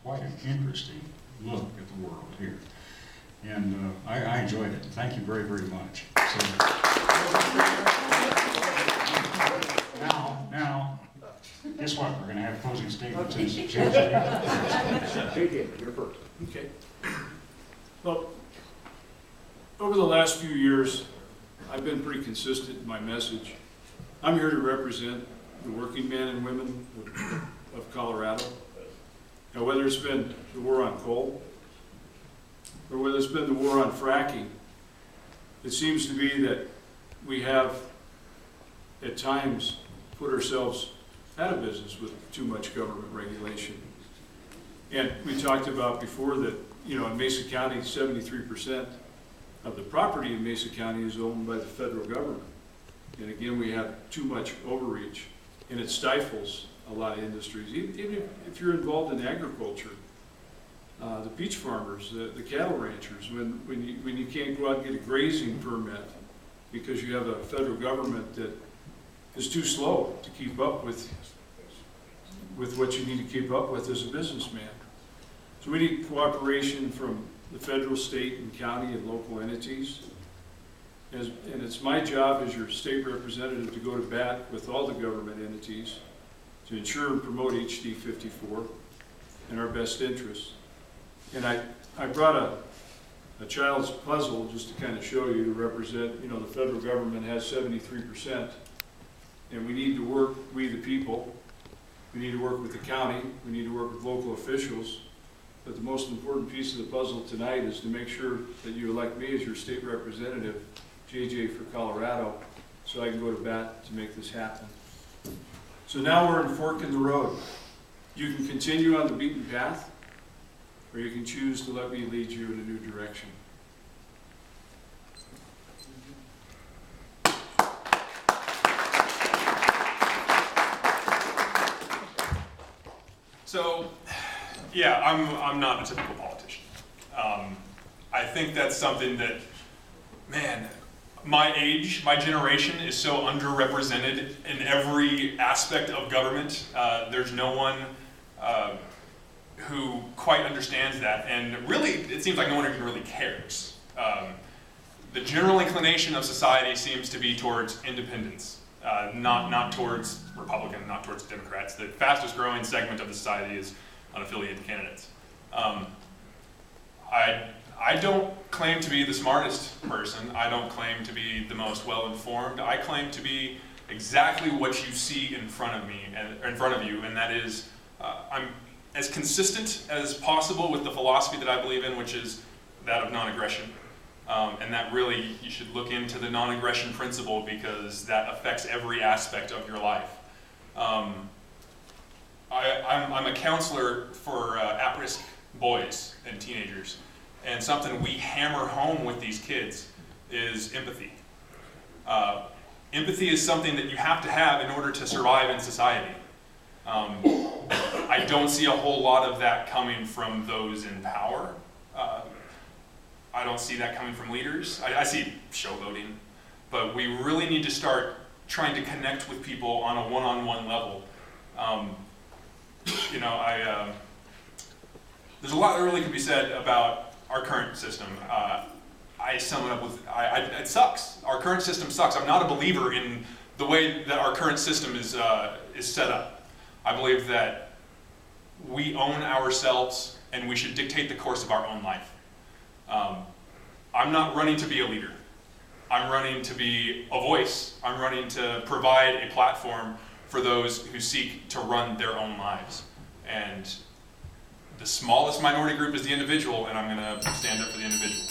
quite an interesting look at the world here. And I enjoyed it. Thank you very, very much. So, now, guess what? We're going to have closing statements. J.J, you're first. Okay. Well, over the last few years, I've been pretty consistent in my message. I'm here to represent the working men and women of Colorado. Now, whether it's been the war on coal, or whether it's been the war on fracking, it seems to be that we have, at times, put ourselves out of business with too much government regulation. And we talked about before that, in Mesa County, 73% of the property in Mesa County is owned by the federal government. And again, we have too much overreach, and it stifles a lot of industries. Even if you're involved in agriculture, the peach farmers, the cattle ranchers, when you can't go out and get a grazing permit because you have a federal government that is too slow to keep up with what you need to keep up with as a businessman. So we need cooperation from the federal, state, and county and local entities. And it's my job as your state representative to go to bat with all the government entities to ensure and promote HD 54 in our best interests. And I brought a child's puzzle just to kind of show you, to represent, the federal government has 73%, and we need to work, we the people, we need to work with the county, we need to work with local officials, but the most important piece of the puzzle tonight is to make sure that you elect me as your state representative, J.J. for Colorado, so I can go to bat to make this happen. So now we're in a fork in the road. You can continue on the beaten path, or you can choose to let me lead you in a new direction. So, yeah, I'm not a typical politician. I think that's something that, man, my age, my generation is so underrepresented in every aspect of government. There's no one who quite understands that, and really, it seems like no one even really cares. The general inclination of society seems to be towards independence, not towards Republican, not towards Democrats. The fastest growing segment of the society is unaffiliated candidates. I don't claim to be the smartest person. I don't claim to be the most well-informed. I claim to be exactly what you see in front of me, and that is, I'm as consistent as possible with the philosophy that I believe in, which is that of non-aggression. And that really, you should look into the non-aggression principle because that affects every aspect of your life. I'm a counselor for at-risk boys and teenagers, and something we hammer home with these kids is empathy. Empathy is something that you have to have in order to survive in society. I don't see a whole lot of that coming from those in power. I don't see that coming from leaders. I see showboating, but we really need to start trying to connect with people on a one-on-one level. There's a lot that really could be said about our current system. I sum it up with, it sucks. Our current system sucks. I'm not a believer in the way that our current system is set up. I believe that we own ourselves and we should dictate the course of our own life. I'm not running to be a leader. I'm running to be a voice. I'm running to provide a platform for those who seek to run their own lives. And the smallest minority group is the individual, and I'm going to stand up for the individual.